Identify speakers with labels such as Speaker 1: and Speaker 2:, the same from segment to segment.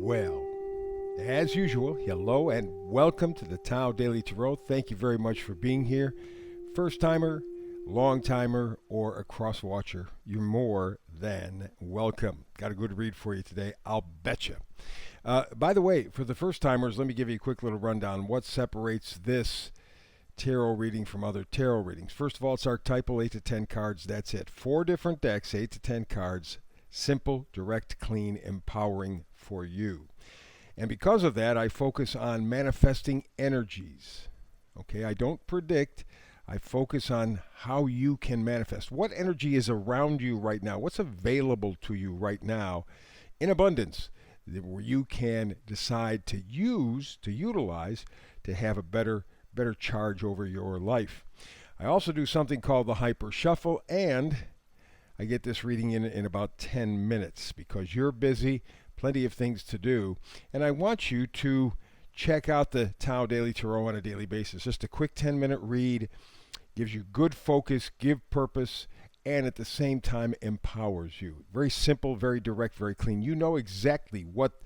Speaker 1: Well, as usual, hello and welcome to the Tao Daily Tarot. Thank you very much for being here. First timer, long timer, or a cross watcher, you're more than welcome. Got a good read for you today, I'll betcha. By the way, for the first timers, let me give you a quick little rundown. What separates this tarot reading from other tarot readings? First of all, it's archetypal, 8 to 10 cards. That's it. 4 different decks, 8 to 10 cards. Simple, direct, clean, empowering for you. And because of that, I focus on manifesting energies. Okay, I don't predict. I focus on how you can manifest. What energy is around you right now? What's available to you right now in abundance where you can decide to utilize to have a better charge over your life. I also do something called the Hyper Shuffle, and I get this reading in about 10 minutes because you're busy, plenty of things to do, and I want you to check out the Tao Daily Tarot on a daily basis. Just a quick 10-minute read, gives you good focus, give purpose, and at the same time empowers you. Very simple, very direct, very clean. You know exactly what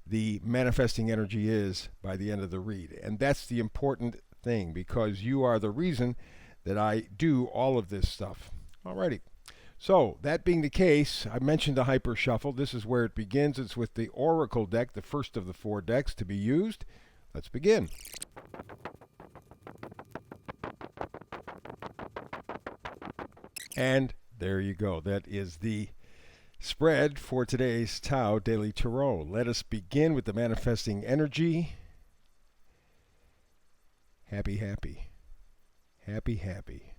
Speaker 1: the manifesting energy is by the end of the read, and that's the important thing because you are the reason that I do all of this stuff. Alrighty. So, that being the case, I mentioned the Hyper Shuffle. This is where it begins. It's with the Oracle deck, the first of the 4 decks to be used. Let's begin. And there you go. That is the spread for today's Tao Daily Tarot. Let us begin with the manifesting energy. Happy, happy. Happy, happy.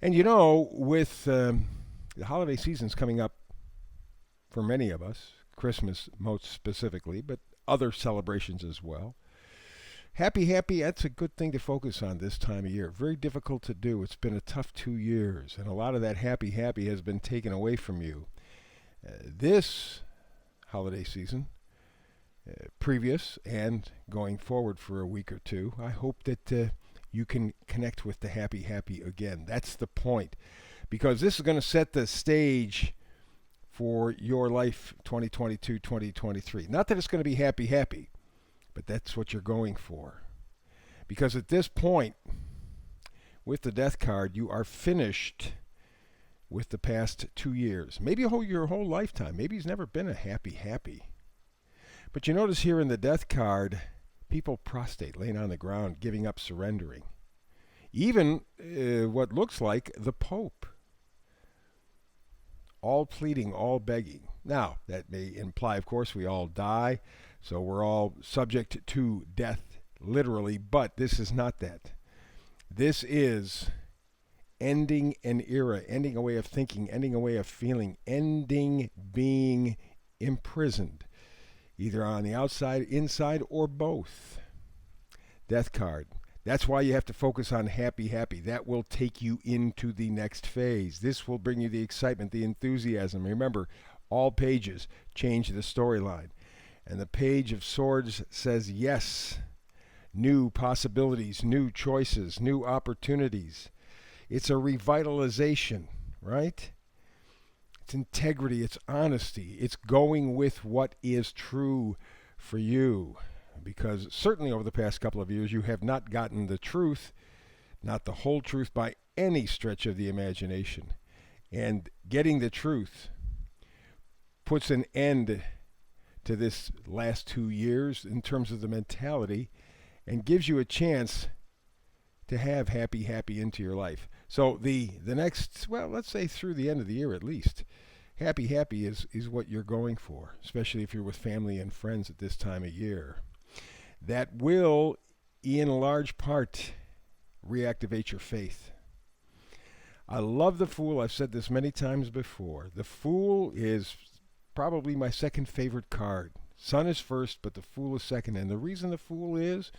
Speaker 1: And you know, with the holiday seasons coming up for many of us, Christmas most specifically, but other celebrations as well, happy, happy, that's a good thing to focus on this time of year. Very difficult to do. It's been a tough 2 years, and a lot of that happy, happy has been taken away from you. This holiday season, previous and going forward for a week or two, I hope that you can connect with the happy, happy again. That's the point. Because this is going to set the stage for your life 2022, 2023. Not that it's going to be happy, happy, but that's what you're going for. Because at this point, with the Death card, you are finished with the past 2 years. Maybe your whole lifetime. Maybe it's never been a happy, happy. But you notice here in the Death card, people prostrate, laying on the ground, giving up, surrendering. Even what looks like the Pope. All pleading, all begging. Now, that may imply, of course, we all die, so we're all subject to death, literally, but this is not that. This is ending an era, ending a way of thinking, ending a way of feeling, ending being imprisoned. Either on the outside, inside, or both. Death card. That's why you have to focus on happy, happy. That will take you into the next phase. This will bring you the excitement, the enthusiasm. Remember, all pages change the storyline. And the Page of Swords says yes. New possibilities, new choices, new opportunities. It's a revitalization, right? It's integrity, it's honesty, it's going with what is true for you. Because certainly over the past couple of years, you have not gotten the truth, not the whole truth by any stretch of the imagination. And getting the truth puts an end to this last 2 years in terms of the mentality and gives you a chance to have happy, happy into your life. So the next, well, let's say through the end of the year at least, happy, happy is what you're going for, especially if you're with family and friends at this time of year. That will, in large part, reactivate your faith. I love the Fool. I've said this many times before. The Fool is probably my second favorite card. Sun is first, but the Fool is second. And the reason the Fool is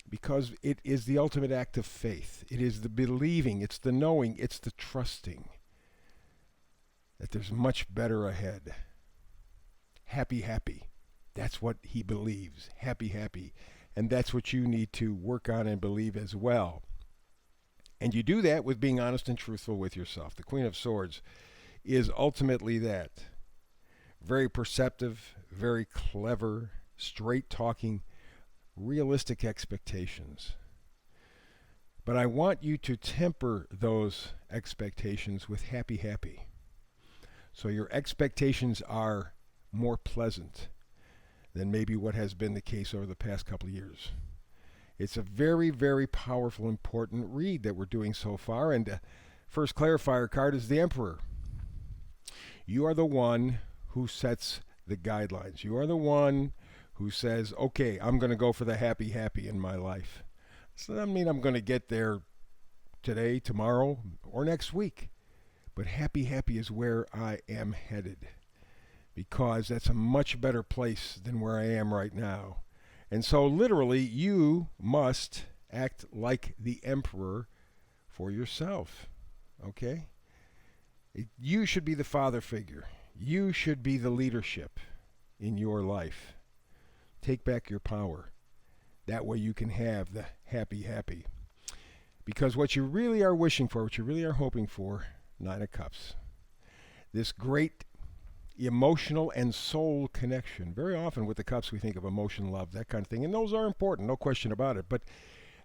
Speaker 1: because it is the ultimate act of faith. It is the believing, it's the knowing, it's the trusting that there's much better ahead. Happy, happy. That's what he believes. Happy, happy. And that's what you need to work on and believe as well. And you do that with being honest and truthful with yourself. The Queen of Swords is ultimately that. very perceptive, very clever, straight talking, realistic expectations. But I want you to temper those expectations with happy, happy. So your expectations are more pleasant than maybe what has been the case over the past couple of years. It's a very, very powerful, important read that we're doing so far. And the first clarifier card is the Emperor. You are the one who sets the guidelines. You are the one who says, okay, I'm going to go for the happy, happy in my life. So that doesn't mean I'm going to get there today, tomorrow, or next week. But happy, happy is where I am headed, because that's a much better place than where I am right now. And so literally, you must act like the Emperor for yourself, okay? You should be the father figure. You should be the leadership in your life. Take back your power. That way you can have the happy, happy. Because what you really are wishing for, what you really are hoping for, Nine of Cups. This great emotional and soul connection. Very often with the cups we think of emotion, love, that kind of thing. And those are important, no question about it. But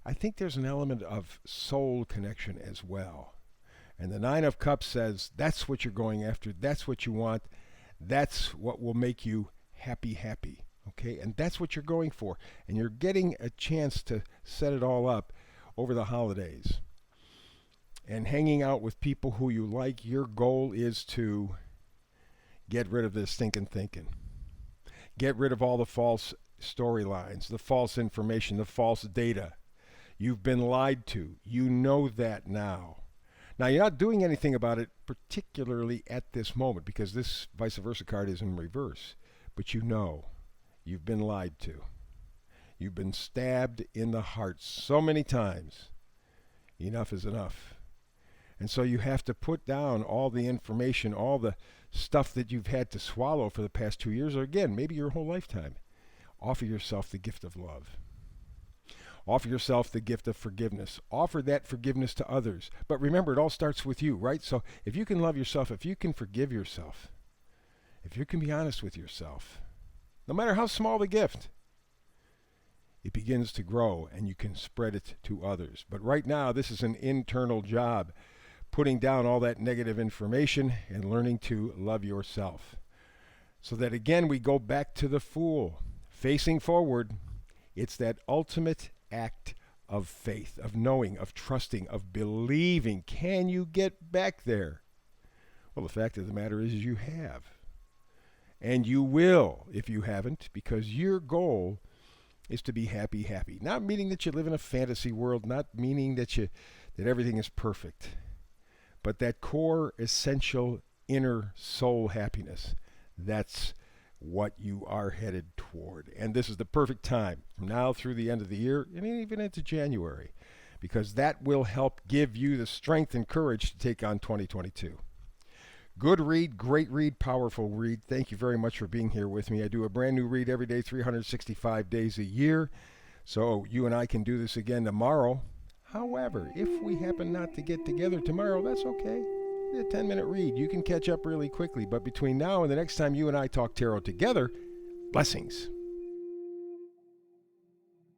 Speaker 1: I think there's an element of soul connection as well. And the Nine of Cups says that's what you're going after. That's what you want. That's what will make you happy, happy. Okay? And that's what you're going for. And you're getting a chance to set it all up over the holidays. And hanging out with people who you like. Your goal is to get rid of this stinking thinking. Get rid of all the false storylines, the false information, the false data. You've been lied to. You know that now. Now, you're not doing anything about it, particularly at this moment, because this vice versa card is in reverse. But you know you've been lied to. You've been stabbed in the heart so many times. Enough is enough. And so you have to put down all the information, all the stuff that you've had to swallow for the past 2 years, or again, maybe your whole lifetime. Offer yourself the gift of love. Offer yourself the gift of forgiveness. Offer that forgiveness to others. But remember, it all starts with you, right? So if you can love yourself, if you can forgive yourself, if you can be honest with yourself, no matter how small the gift, it begins to grow and you can spread it to others. But right now, this is an internal job, putting down all that negative information and learning to love yourself. So that again, we go back to the Fool. Facing forward, it's that ultimate act of faith, of knowing, of trusting, of believing. Can you get back there? Well, the fact of the matter is you have. And you will if you haven't, because your goal is to be happy, happy. Not meaning that you live in a fantasy world, not meaning that everything is perfect, but that core, essential, inner soul happiness. That's what you are headed toward. And this is the perfect time from now through the end of the year and even into January, because that will help give you the strength and courage to take on 2022. Good read, great read, powerful read. Thank you very much for being here with me. I do a brand new read every day, 365 days a year. So you and I can do this again tomorrow. However, if we happen not to get together tomorrow, that's okay. It's a 10-minute read. You can catch up really quickly. But between now and the next time you and I talk tarot together, blessings.